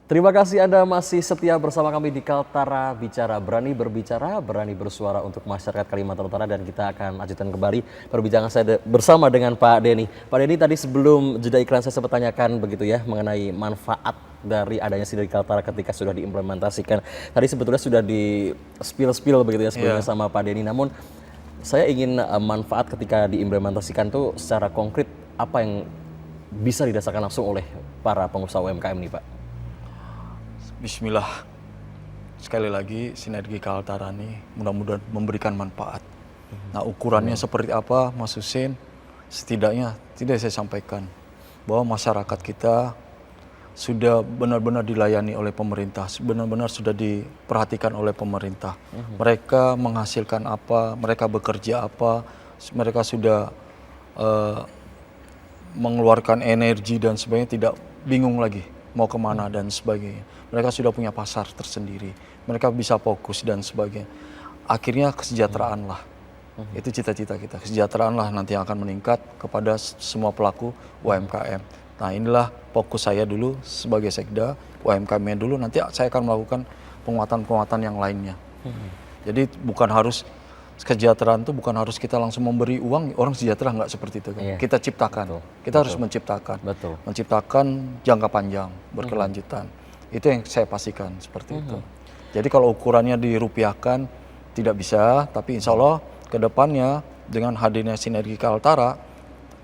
Terima kasih Anda masih setia bersama kami di Kaltara Bicara, berbicara, berani bersuara untuk masyarakat Kalimantan Utara, dan kita akan lanjutkan kembali perbincangan saya bersama dengan Pak Denny. Pak Denny, tadi sebelum jeda iklan saya sempat tanyakan begitu ya mengenai manfaat dari adanya sinergi Kaltara ketika sudah diimplementasikan. Tadi sebetulnya sudah di spill begitu ya sebelumnya sama Pak Denny. Namun saya ingin manfaat ketika diimplementasikan tuh secara konkret apa yang bisa dirasakan langsung oleh para pengusaha UMKM nih Pak? Bismillah. Sekali lagi, sinergi Kaltara ini mudah-mudahan memberikan manfaat. Nah, ukurannya seperti apa, Mas Husin? Setidaknya tidak saya sampaikan bahwa masyarakat kita sudah benar-benar dilayani oleh pemerintah, benar-benar sudah diperhatikan oleh pemerintah. Mereka menghasilkan apa, mereka bekerja apa, mereka sudah mengeluarkan energi dan sebagainya, tidak bingung lagi mau kemana dan sebagainya. Mereka sudah punya pasar tersendiri, mereka bisa fokus dan sebagainya. Akhirnya kesejahteraan lah, itu cita-cita kita. Kesejahteraan lah nanti yang akan meningkat kepada semua pelaku UMKM. Nah, inilah fokus saya dulu sebagai Sekda, UMKM-nya dulu, nanti saya akan melakukan penguatan-penguatan yang lainnya. Jadi bukan harus, kesejahteraan itu bukan harus kita langsung memberi uang, orang sejahtera, nggak seperti itu kan. Iya. Kita ciptakan, kita harus menciptakan. Menciptakan jangka panjang, berkelanjutan. Itu yang saya pastikan seperti itu. Jadi kalau ukurannya dirupiahkan tidak bisa, tapi insya Allah ke depannya dengan hadirnya sinergi Kaltara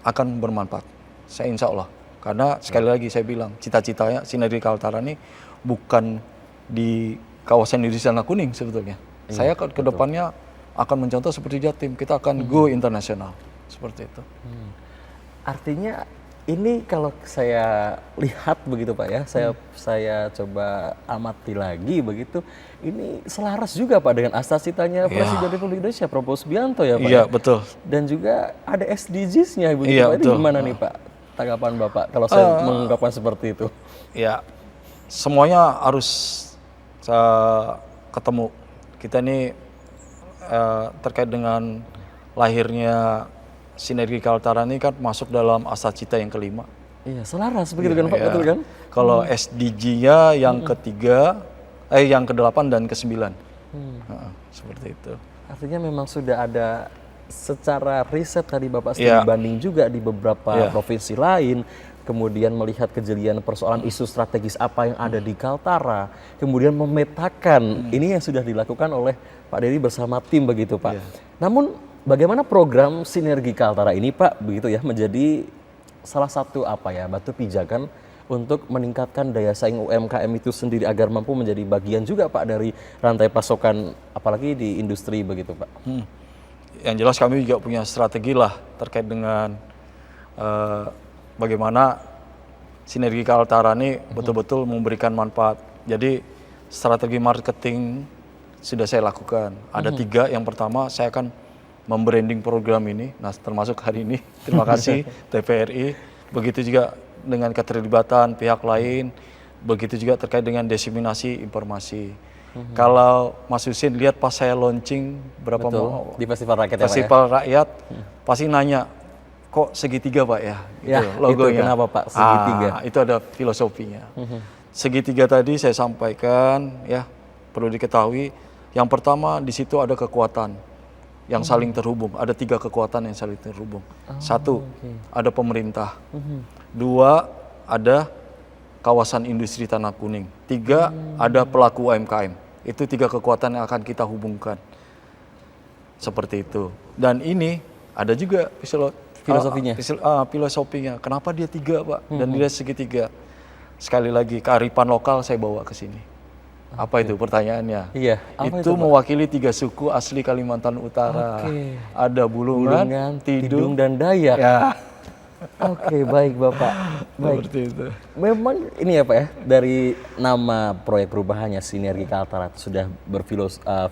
akan bermanfaat. Saya insya Allah. Karena sekali lagi saya bilang, cita-citanya sinergi Kaltara ini bukan di kawasan industri tanah kuning sebetulnya. Saya ke depannya akan mencontoh seperti Jatim, kita akan go internasional seperti itu. Artinya ini kalau saya lihat begitu Pak ya, saya coba amati lagi begitu, ini selaras juga Pak dengan asas-citanya Presiden Republik Indonesia Prabowo Subianto ya Pak. Iya, ya? betul. Dan juga ada SDGs-nya begitu Pak. Ini gimana nih Pak tanggapan Bapak kalau saya mengungkapkan seperti itu? Ya, semuanya harus ketemu. Kita ini terkait dengan lahirnya sinergi Kaltara ini kan masuk dalam asas cita yang kelima. Iya, selaras begitu kan Pak, betul kan? Kalau SDG-nya yang ketiga, yang ke-8 dan ke-9. Seperti itu. Artinya memang sudah ada secara riset tadi Bapak studi banding juga di beberapa provinsi lain, kemudian melihat kejelian persoalan isu strategis apa yang ada di Kaltara, kemudian memetakan ini yang sudah dilakukan oleh Pak Denny bersama tim begitu Pak. Namun bagaimana program sinergi Kaltara ini Pak begitu ya menjadi salah satu batu pijakan untuk meningkatkan daya saing UMKM itu sendiri agar mampu menjadi bagian juga Pak dari rantai pasokan apalagi di industri begitu Pak. Yang jelas kami juga punya strategi lah terkait dengan bagaimana sinergi Kaltara ini betul-betul memberikan manfaat. Jadi strategi marketing sudah saya lakukan. Ada 3. Yang pertama saya akan membranding program ini, nah termasuk hari ini. Terima kasih TVRI. Begitu juga dengan keterlibatan pihak lain. Begitu juga terkait dengan diseminasi informasi. Kalau Mas Husin lihat pas saya launching di Festival Rakyat Rakyat, pasti nanya, kok segitiga Pak ya? Gitu, logonya. Itu kenapa Pak segitiga? Itu ada filosofinya. Segitiga tadi saya sampaikan ya, perlu diketahui. Yang pertama di situ ada kekuatan yang saling terhubung. Ada 3 kekuatan yang saling terhubung. 1, ada pemerintah. 2, ada kawasan industri tanah kuning. 3, ada pelaku UMKM. Itu 3 kekuatan yang akan kita hubungkan. Seperti itu. Dan ini ada juga filosofinya. Filosofinya. Kenapa dia 3 Pak? Dan dia segitiga. Sekali lagi kearifan lokal saya bawa ke sini. Apa itu pertanyaannya? Iya. Itu mewakili 3 suku asli Kalimantan Utara. Ada Bulungan, Tidung, dan Dayak. Ya. Oke, baik Bapak. Baik. Seperti itu. Memang ini ya Pak ya, dari nama proyek perubahannya Sinergi Kaltara sudah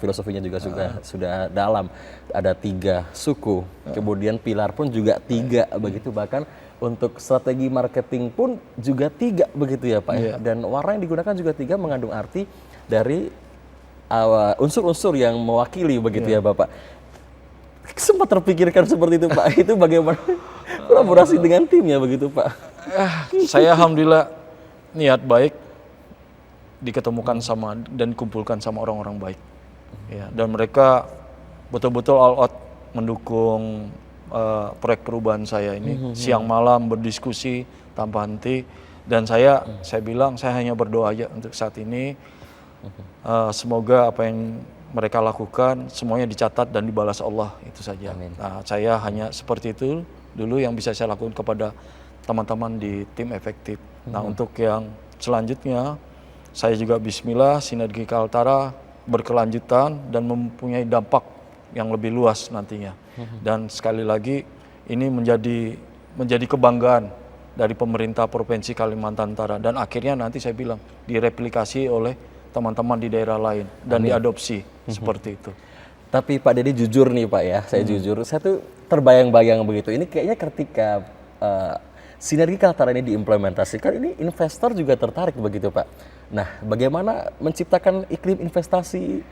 filosofinya juga sudah dalam. Ada 3 suku, kemudian pilar pun juga 3 begitu, bahkan untuk strategi marketing pun juga 3 begitu ya Pak ya. Dan warna yang digunakan juga 3 mengandung arti dari unsur-unsur yang mewakili begitu ya Bapak. Sempat terpikirkan seperti itu Pak, itu bagaimana kolaborasi dengan timnya begitu Pak? Saya alhamdulillah niat baik, diketemukan sama dan dikumpulkan sama orang-orang baik. Ya, dan mereka betul-betul all out mendukung proyek perubahan saya ini. Siang malam berdiskusi tanpa henti, dan saya bilang saya hanya berdoa aja untuk saat ini. Semoga apa yang mereka lakukan semuanya dicatat dan dibalas Allah, itu saja. Nah, saya hanya seperti itu dulu yang bisa saya lakukan kepada teman-teman di tim efektif. Nah, untuk yang selanjutnya saya juga bismillah Sinergi Kaltara berkelanjutan dan mempunyai dampak yang lebih luas nantinya. Dan sekali lagi ini menjadi kebanggaan dari pemerintah Provinsi Kalimantan Utara, dan akhirnya nanti saya bilang direplikasi oleh teman-teman di daerah lain dan diadopsi seperti itu. Tapi Pak Denny jujur nih Pak ya, saya jujur, saya tuh terbayang-bayang begitu. Ini kayaknya ketika Sinergi Kaltara ini diimplementasikan, ini investor juga tertarik begitu Pak. Nah, bagaimana menciptakan iklim investasi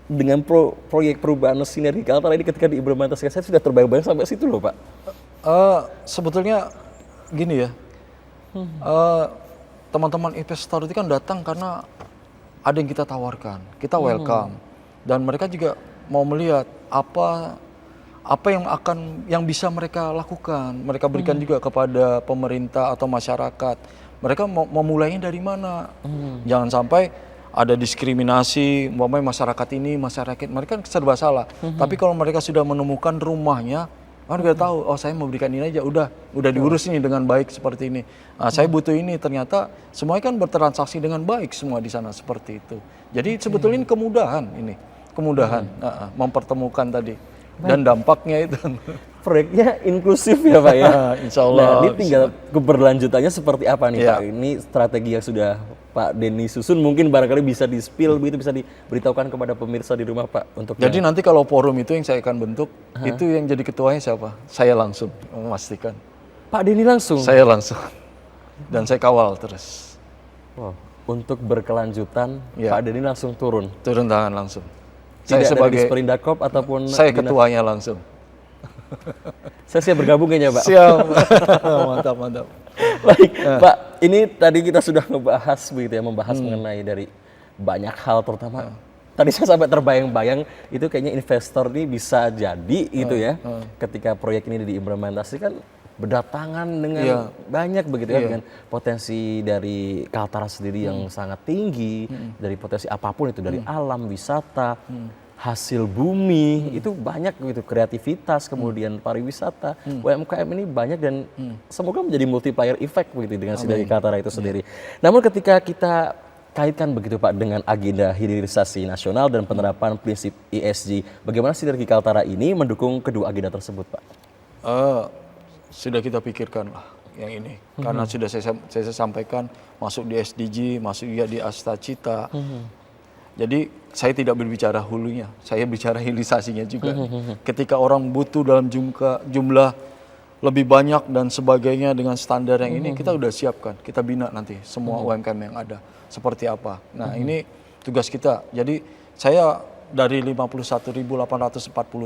dengan proyek perubahan Sinergi Kaltara ini ketika diimplementasikan? Saya sudah terbayang-bayang sampai situ loh Pak. Sebetulnya gini ya, teman-teman investor itu kan datang karena ada yang kita tawarkan, kita welcome, dan mereka juga mau melihat apa yang bisa mereka lakukan, mereka berikan juga kepada pemerintah atau masyarakat. Mereka mau memulainya dari mana? Jangan sampai ada diskriminasi, umpamanya masyarakat ini, masyarakat mereka serba salah. Tapi kalau mereka sudah menemukan rumahnya, mereka tahu, oh saya mau berikan ini aja, udah diurus ini dengan baik seperti ini. Nah, saya butuh ini, ternyata semuanya kan bertransaksi dengan baik semua di sana seperti itu. Jadi sebetulnya ini kemudahan mempertemukan tadi. Dan dampaknya itu proyeknya inklusif ya Pak ya. Insya Allah. Nah, ini tinggal keberlanjutannya seperti apa nih Pak? Ini strategi yang sudah Pak Denny susun, mungkin barangkali bisa di-spill begitu, bisa diberitahukan kepada pemirsa di rumah Pak. Jadi nanti kalau forum itu yang saya akan bentuk, itu yang jadi ketuanya siapa? Saya langsung memastikan. Pak Denny langsung? Saya langsung. Dan saya kawal terus. Wow. Untuk berkelanjutan, Pak Denny langsung turun? Turun tangan langsung. Tidak saya sebagai Disperindakob ataupun saya ketuanya langsung. Saya siap bergabung kayaknya Pak. Siap. Mantap. Baik Pak, ini tadi kita sudah membahas begitu ya, membahas mengenai dari banyak hal, terutama tadi saya sampai terbayang-bayang itu kayaknya investor ini bisa jadi gitu ya, ketika proyek ini diimplementasikan berdatangan dengan banyak begitu ya, dengan potensi dari Kaltara sendiri yang sangat tinggi, dari potensi apapun itu, dari alam, wisata, hasil bumi, itu banyak gitu, kreativitas, kemudian pariwisata, UMKM ini banyak, dan semoga menjadi multiplier effect begitu dengan Sinergi Kaltara itu sendiri. Namun ketika kita kaitkan begitu Pak dengan agenda hilirisasi nasional dan penerapan prinsip ESG, bagaimana Sinergi Kaltara ini mendukung kedua agenda tersebut Pak? Sudah kita pikirkan lah yang ini, karena sudah saya sampaikan masuk di SDG, masuk juga di Astacita. Jadi saya tidak berbicara hulunya, saya bicara hilirisasinya juga. Ketika orang butuh dalam jumlah lebih banyak dan sebagainya dengan standar yang ini, kita udah siapkan, kita bina nanti semua UMKM yang ada seperti apa. Nah, ini tugas kita. Jadi saya dari 51.840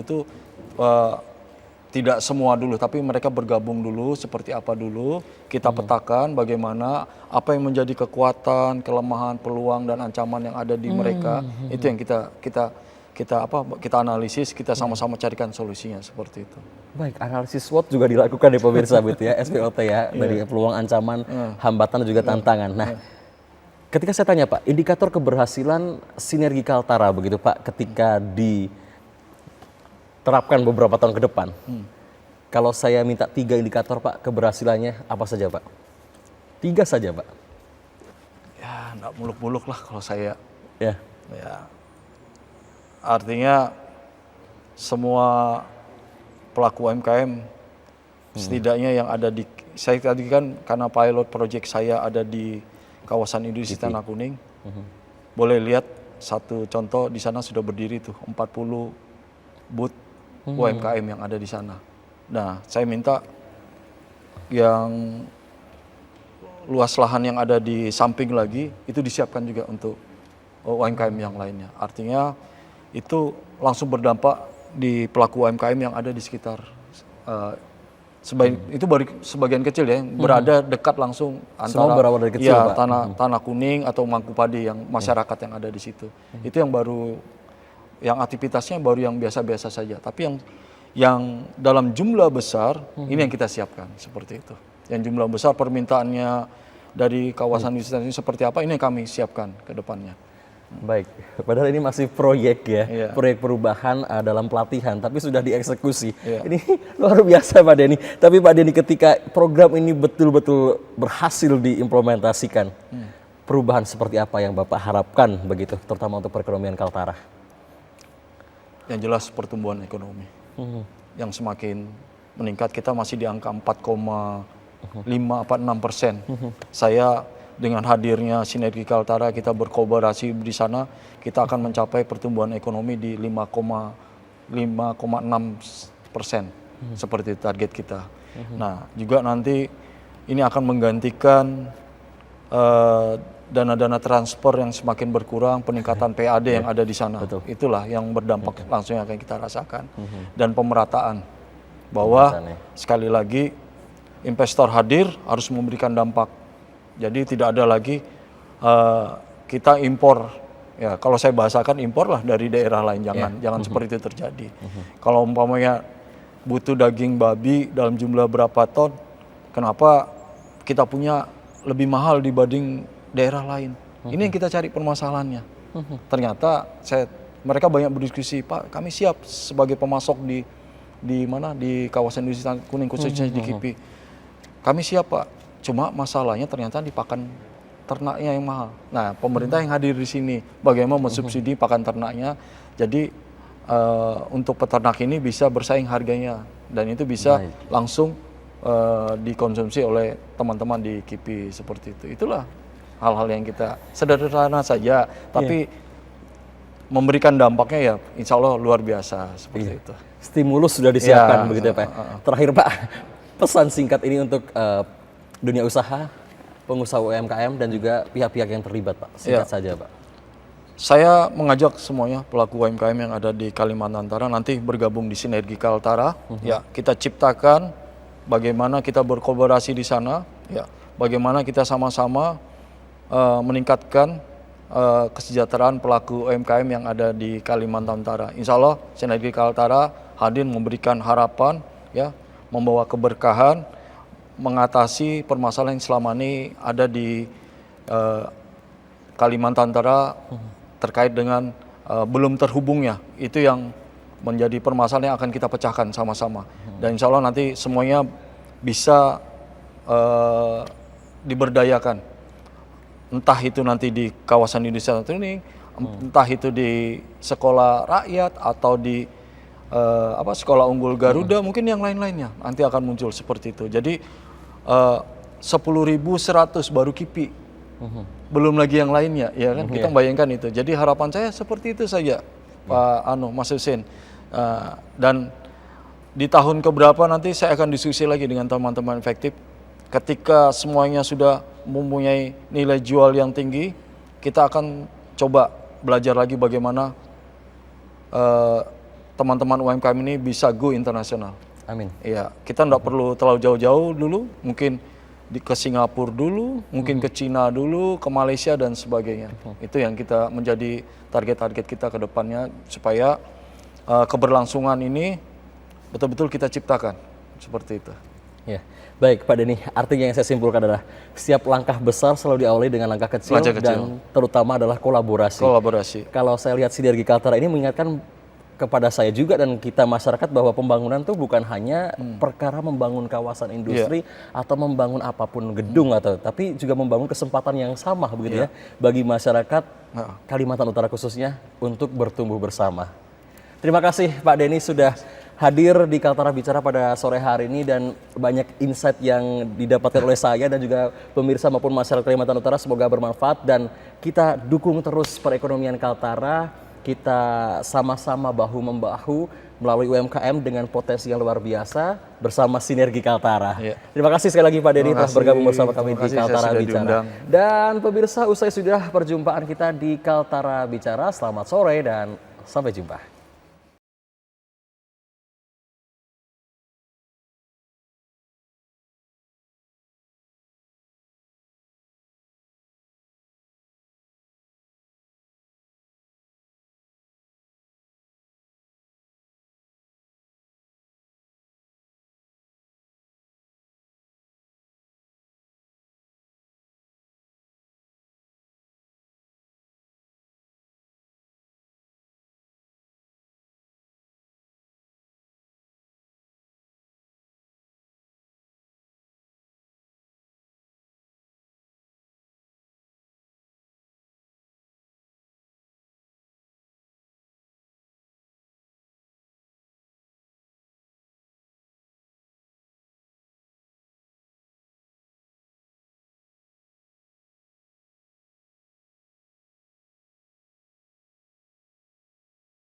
itu tidak semua dulu, tapi mereka bergabung dulu seperti apa dulu, kita petakan bagaimana, apa yang menjadi kekuatan, kelemahan, peluang dan ancaman yang ada di mereka. Itu yang kita analisis, kita sama-sama carikan solusinya seperti itu. Baik, analisis SWOT juga dilakukan di pemirsa begitu ya, SWOT ya, dari peluang, ancaman, hambatan dan juga tantangan. Nah, ketika saya tanya Pak, indikator keberhasilan Sinergi Kaltara begitu Pak, ketika terapkan beberapa tahun ke depan. Kalau saya minta 3 indikator Pak, keberhasilannya apa saja Pak? 3 saja Pak. Ya, enggak muluk-muluk lah kalau saya. Ya. Artinya semua pelaku UMKM setidaknya yang ada di, saya tadi kan karena pilot project saya ada di kawasan industri Tanah Kuning. Boleh lihat satu contoh, di sana sudah berdiri tuh 40 booth UMKM yang ada di sana. Nah, saya minta yang luas lahan yang ada di samping lagi itu disiapkan juga untuk UMKM yang lainnya. Artinya itu langsung berdampak di pelaku UMKM yang ada di sekitar Itu baru sebagian kecil ya, berada dekat langsung Semua antara berawal dari kecil, Pak. tanah kuning atau Mangkupadi yang masyarakat yang ada di situ. Itu yang baru, yang aktivitasnya baru yang biasa-biasa saja. Tapi yang dalam jumlah besar ini yang kita siapkan seperti itu. Yang jumlah besar permintaannya dari kawasan wisata ini seperti apa, ini yang kami siapkan ke depannya. Baik, padahal ini masih proyek ya, Iya. proyek perubahan dalam pelatihan, tapi sudah dieksekusi. Ini luar biasa Pak Denny. Tapi Pak Denny, ketika program ini betul-betul berhasil diimplementasikan, perubahan seperti apa yang Bapak harapkan begitu, terutama untuk perekonomian Kaltara? Yang jelas pertumbuhan ekonomi yang semakin meningkat. Kita masih di angka 4,5-6%. Saya dengan hadirnya Sinergi Kaltara, kita berkolaborasi di sana, kita akan mencapai pertumbuhan ekonomi di 5,6%. Seperti target kita. Nah, juga nanti ini akan menggantikan dana-dana transfer yang semakin berkurang, peningkatan PAD yang ada di sana. Itulah yang berdampak langsung yang akan kita rasakan. Dan pemerataan, bahwa sekali lagi investor hadir harus memberikan dampak. Jadi tidak ada lagi kita impor, ya kalau saya bahasakan impor lah dari daerah lain, jangan seperti itu terjadi. Kalau umpamanya butuh daging babi dalam jumlah berapa ton, kenapa kita punya lebih mahal dibanding daerah lain? Ini yang kita cari permasalahannya. Ternyata mereka banyak berdiskusi, Pak, kami siap sebagai pemasok di mana, di kawasan industri kuning khususnya di KIPI. Kami siap, Pak. Cuma masalahnya ternyata di pakan ternaknya yang mahal. Nah, pemerintah yang hadir di sini bagaimana mensubsidi pakan ternaknya. Jadi untuk peternak ini bisa bersaing harganya, dan itu bisa langsung dikonsumsi oleh teman-teman di KIPI seperti itu. Itulah hal-hal yang kita sederhana saja, tapi memberikan dampaknya ya insya Allah luar biasa seperti itu. Stimulus sudah disiapkan begitu ya Pak. Terakhir Pak, pesan singkat ini untuk dunia usaha, pengusaha UMKM dan juga pihak-pihak yang terlibat Pak. Singkat saja Pak. Saya mengajak semuanya pelaku UMKM yang ada di Kalimantan Utara nanti bergabung di Sinergi Kaltara. Ya, kita ciptakan bagaimana kita berkolaborasi di sana. Ya, bagaimana kita sama-sama meningkatkan kesejahteraan pelaku UMKM yang ada di Kalimantan Utara. Insya Allah Sinergi Kaltara hadir memberikan harapan, ya, membawa keberkahan, mengatasi permasalahan yang selama ini ada di Kalimantan Utara terkait dengan belum terhubungnya. Itu yang menjadi permasalahan yang akan kita pecahkan sama-sama. Dan insya Allah nanti semuanya bisa diberdayakan. Entah itu nanti di kawasan industri ini, entah itu di sekolah rakyat atau di sekolah unggul Garuda, mungkin yang lain-lainnya nanti akan muncul seperti itu. Jadi 10.100 baru KIPI, belum lagi yang lainnya, ya kan? Kita bayangkan itu. Jadi harapan saya seperti itu saja, Pak Mas Husin. Dan di tahun keberapa nanti saya akan diskusi lagi dengan teman-teman efektif. Ketika semuanya sudah mempunyai nilai jual yang tinggi, kita akan coba belajar lagi bagaimana teman-teman UMKM ini bisa go internasional. Amin. Iya, kita tidak perlu terlalu jauh-jauh dulu, mungkin ke Singapura dulu, mungkin ke Cina dulu, ke Malaysia dan sebagainya. Itu yang kita menjadi target-target kita ke depannya supaya keberlangsungan ini betul-betul kita ciptakan seperti itu. Ya, baik Pak Denny. Artinya yang saya simpulkan adalah setiap langkah besar selalu diawali dengan langkah kecil, dan terutama adalah kolaborasi. Kalau saya lihat Sinergi Kaltara ini mengingatkan kepada saya juga dan kita masyarakat bahwa pembangunan itu bukan hanya perkara membangun kawasan industri atau membangun apapun gedung tapi juga membangun kesempatan yang sama begitu ya bagi masyarakat Kalimantan Utara khususnya untuk bertumbuh bersama. Terima kasih Pak Denny sudah hadir di Kaltara Bicara pada sore hari ini dan banyak insight yang didapatkan oleh saya dan juga pemirsa maupun masyarakat Kalimantan Utara. Semoga bermanfaat dan kita dukung terus perekonomian Kaltara. Kita sama-sama bahu-membahu melalui UMKM dengan potensi yang luar biasa bersama Sinergi Kaltara. Terima kasih sekali lagi Pak Denny telah bergabung bersama kami di Kaltara Bicara. Dan pemirsa, usai sudah perjumpaan kita di Kaltara Bicara. Selamat sore dan sampai jumpa.